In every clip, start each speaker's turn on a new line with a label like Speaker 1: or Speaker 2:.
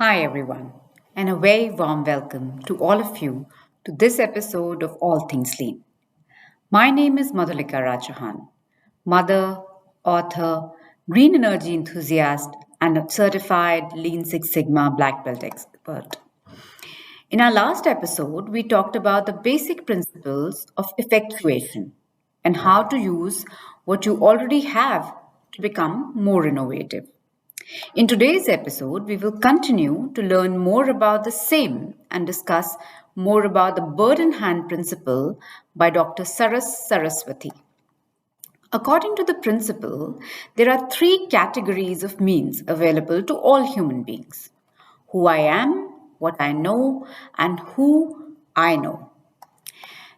Speaker 1: Hi, everyone, and a very warm welcome to all of you to this episode of All Things Lean. My name is Madhulika Rajahan, mother, author, green energy enthusiast, and a certified Lean Six Sigma black belt expert. In our last episode, we talked about the basic principles of effectuation and how to use what you already have to become more innovative. In today's episode, we will continue to learn more about the same and discuss more about the bird in hand principle by Dr. Saras Sarasvathy. According to the principle, there are three categories of means available to all human beings: who I am, what I know, and who I know.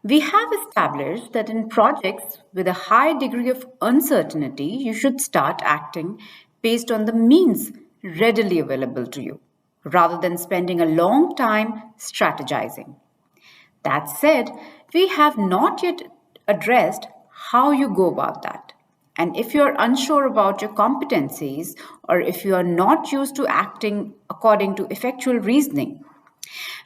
Speaker 1: We have established that in projects with a high degree of uncertainty, you should start acting based on the means readily available to you, rather than spending a long time strategizing. That said, we have not yet addressed how you go about that. And if you are unsure about your competencies, or if you are not used to acting according to effectual reasoning,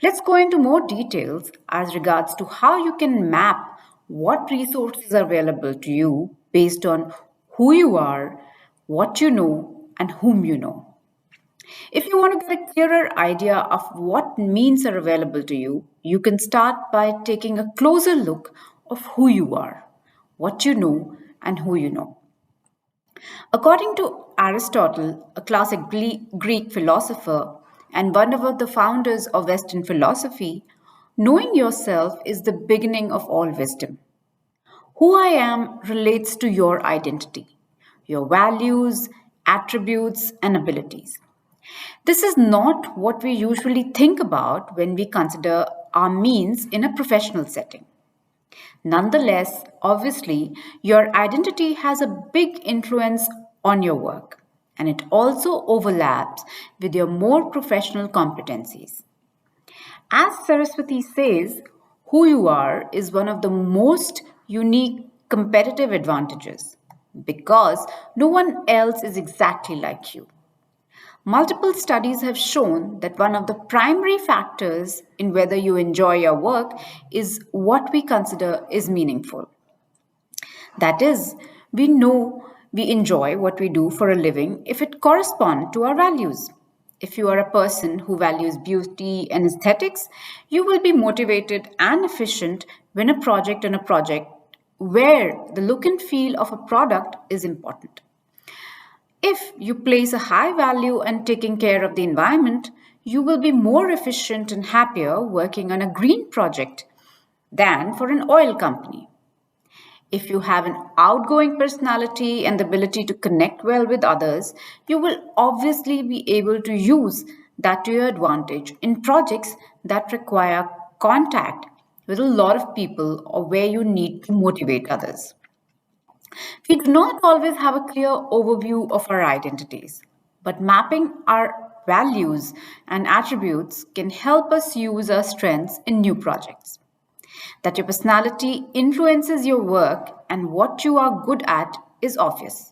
Speaker 1: let's go into more details as regards to how you can map what resources are available to you based on who you are, what you know, and whom you know. If you want to get a clearer idea of what means are available to you, you can start by taking a closer look of who you are, what you know, and who you know. According to Aristotle, a classic Greek philosopher and one of the founders of Western philosophy, knowing yourself is the beginning of all wisdom. Who I am relates to your identity, your values, attributes, and abilities. This is not what we usually think about when we consider our means in a professional setting. Nonetheless, obviously, your identity has a big influence on your work, and it also overlaps with your more professional competencies. As Saraswati says, who you are is one of the most unique competitive advantages because no one else is exactly like you. Multiple studies have shown that one of the primary factors in whether you enjoy your work is what we consider is meaningful. That is, we know we enjoy what we do for a living if it corresponds to our values. If you are a person who values beauty and aesthetics, you will be motivated and efficient when a project where the look and feel of a product is important. If you place a high value on taking care of the environment, you will be more efficient and happier working on a green project than for an oil company. If you have an outgoing personality and the ability to connect well with others, you will obviously be able to use that to your advantage in projects that require contact with a lot of people or where you need to motivate others. We do not always have a clear overview of our identities, but mapping our values and attributes can help us use our strengths in new projects. That your personality influences your work and what you are good at is obvious.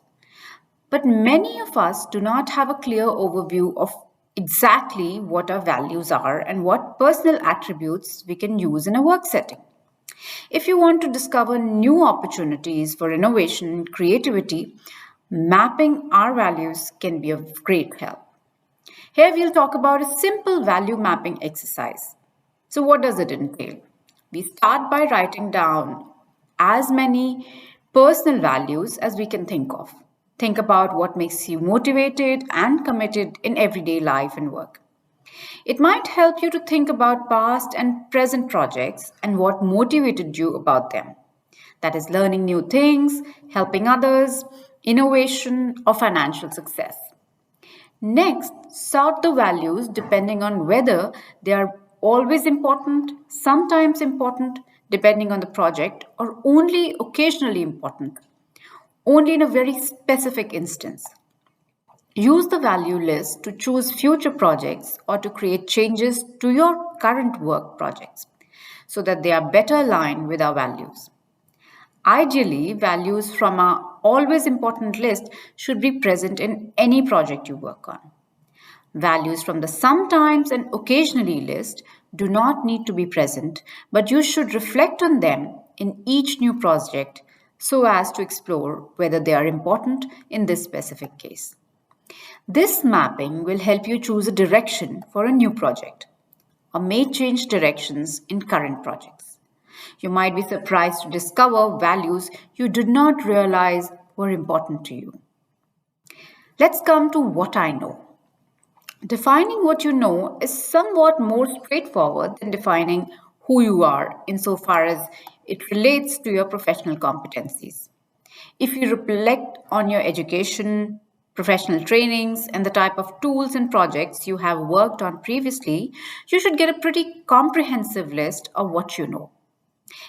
Speaker 1: But many of us do not have a clear overview of exactly what our values are and what personal attributes we can use in a work setting. If you want to discover new opportunities for innovation and creativity, mapping our values can be of great help. Here we'll talk about a simple value mapping exercise. So, what does it entail? We start by writing down as many personal values as we can think of. Think about what makes you motivated and committed in everyday life and work. It might help you to think about past and present projects and what motivated you about them. That is, learning new things, helping others, innovation, or financial success. Next, sort the values depending on whether they are always important, sometimes important, depending on the project, or only occasionally important, only in a very specific instance. Use the value list to choose future projects or to create changes to your current work projects so that they are better aligned with our values. Ideally, values from our always important list should be present in any project you work on. Values from the sometimes and occasionally list do not need to be present, but you should reflect on them in each new project so as to explore whether they are important in this specific case. This mapping will help you choose a direction for a new project or may change directions in current projects. You might be surprised to discover values you did not realize were important to you. Let's come to what I know. Defining what you know is somewhat more straightforward than defining who you are insofar as it relates to your professional competencies. If you reflect on your education, professional trainings, and the type of tools and projects you have worked on previously, you should get a pretty comprehensive list of what you know.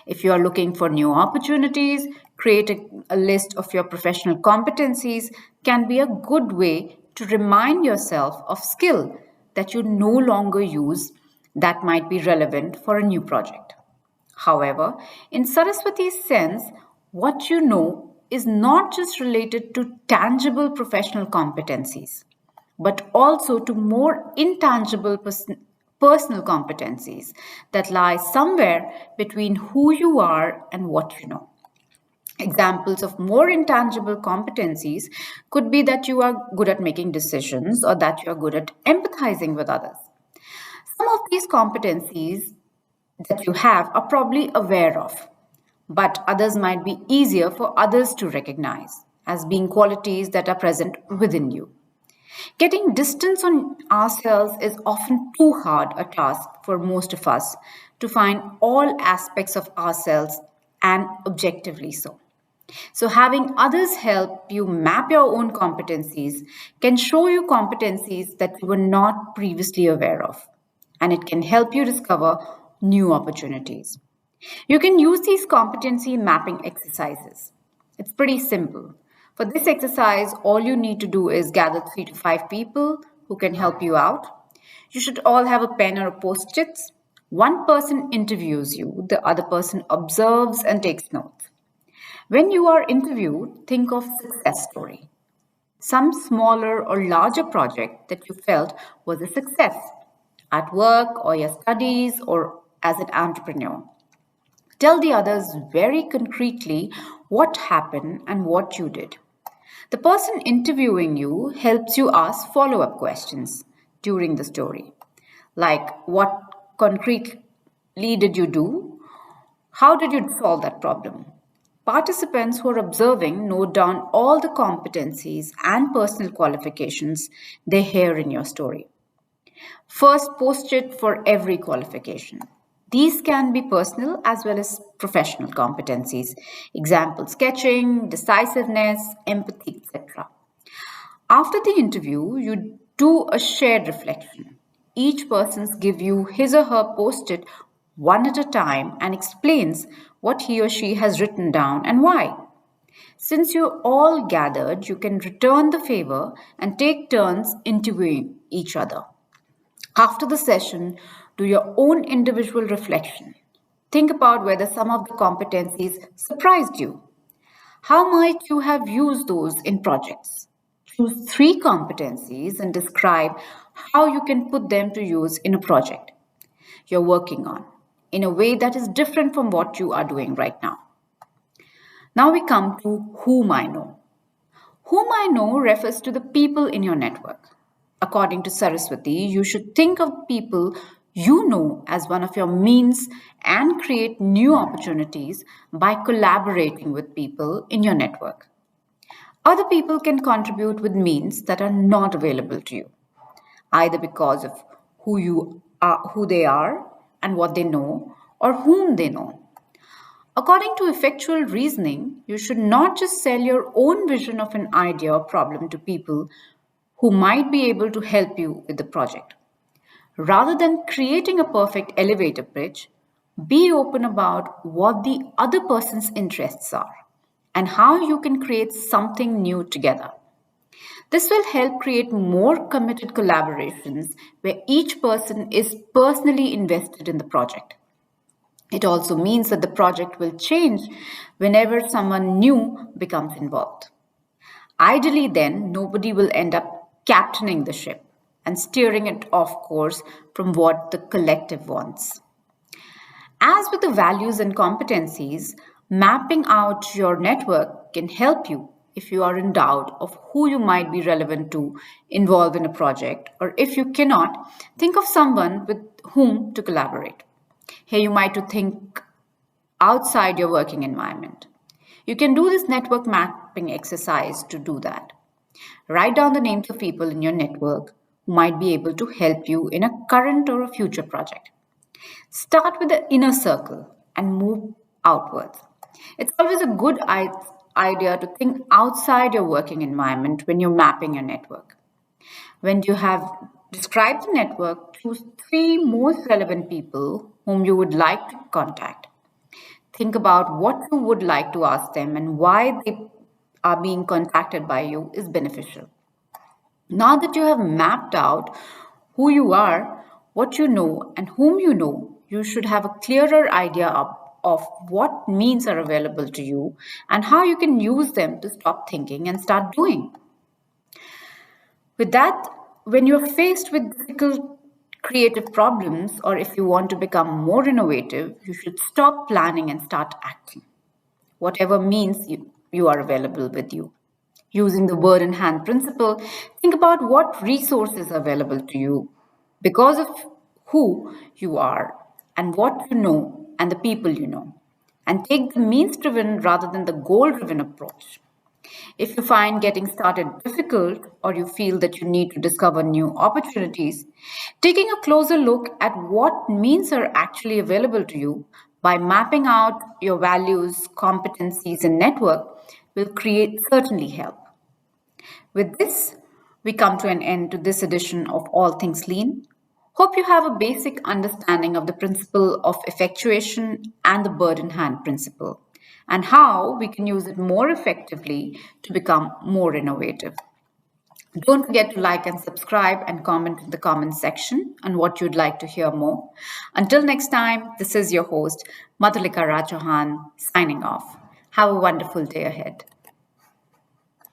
Speaker 1: If you are looking for new opportunities, creating a list of your professional competencies can be a good way to remind yourself of skill that you no longer use that might be relevant for a new project. However, in Saraswati's sense, what you know is not just related to tangible professional competencies, but also to more intangible personal competencies that lie somewhere between who you are and what you know. Examples of more intangible competencies could be that you are good at making decisions or that you are good at empathizing with others. Some of these competencies that you have are probably aware of, but others might be easier for others to recognize as being qualities that are present within you. Getting distance on ourselves is often too hard a task for most of us to find all aspects of ourselves and objectively so. So, having others help you map your own competencies can show you competencies that you were not previously aware of, and it can help you discover new opportunities. You can use these competency mapping exercises. It's pretty simple. For this exercise, all you need to do is gather 3 to 5 people who can help you out. You should all have a pen or a post-its. One person interviews you, the other person observes and takes notes. When you are interviewed, think of success story. Some smaller or larger project that you felt was a success at work or your studies or as an entrepreneur. Tell the others very concretely what happened and what you did. The person interviewing you helps you ask follow up questions during the story, like what concretely did you do? How did you solve that problem? Participants who are observing note down all the competencies and personal qualifications they hear in your story. First, post it for every qualification. These can be personal as well as professional competencies. Example sketching, decisiveness, empathy, etc. After the interview, you do a shared reflection. Each person gives you his or her post it one at a time and explains what he or she has written down and why. Since you're all gathered, you can return the favor and take turns interviewing each other. After the session, do your own individual reflection. Think about whether some of the competencies surprised you. How might you have used those in projects? Choose 3 competencies and describe how you can put them to use in a project you're working on in a way that is different from what you are doing right now. Now we come to whom I know. Whom I know refers to the people in your network. According to Saraswati, you should think of people you know as one of your means and create new opportunities by collaborating with people in your network. Other people can contribute with means that are not available to you, either because of who they are and what they know, or whom they know. According to effectual reasoning, you should not just sell your own vision of an idea or problem to people who might be able to help you with the project. Rather than creating a perfect elevator pitch, be open about what the other person's interests are and how you can create something new together. This will help create more committed collaborations where each person is personally invested in the project. It also means that the project will change whenever someone new becomes involved. Ideally, then, nobody will end up captaining the ship. and steering it off course from what the collective wants. As with the values and competencies, mapping out your network can help you if you are in doubt of who you might be relevant to involve in a project, or if you cannot, think of someone with whom to collaborate. Here you might to think outside your working environment. You can do this network mapping exercise to do that. Write down the names of people in your network who might be able to help you in a current or a future project. Start with the inner circle and move outwards. It's always a good idea to think outside your working environment when you're mapping your network. When you have described the network, choose three most relevant people whom you would like to contact. Think about what you would like to ask them and why they are being contacted by you is beneficial. Now that you have mapped out who you are, what you know, and whom you know, you should have a clearer idea of what means are available to you and how you can use them to stop thinking and start doing. With that, when you're faced with difficult creative problems, or if you want to become more innovative, you should stop planning and start acting. Whatever means you are available with you. Using the bird in hand principle, think about what resources are available to you because of who you are and what you know and the people you know. And take the means driven rather than the goal driven approach. If you find getting started difficult or you feel that you need to discover new opportunities, taking a closer look at what means are actually available to you by mapping out your values, competencies, and network will create certainly help. With this, we come to an end to this edition of All Things Lean. Hope you have a basic understanding of the principle of effectuation and the bird in hand principle, and how we can use it more effectively to become more innovative. Don't forget to like and subscribe and comment in the comment section on what you'd like to hear more. Until next time, this is your host, Madhulika Rajahan, signing off. Have a wonderful day ahead.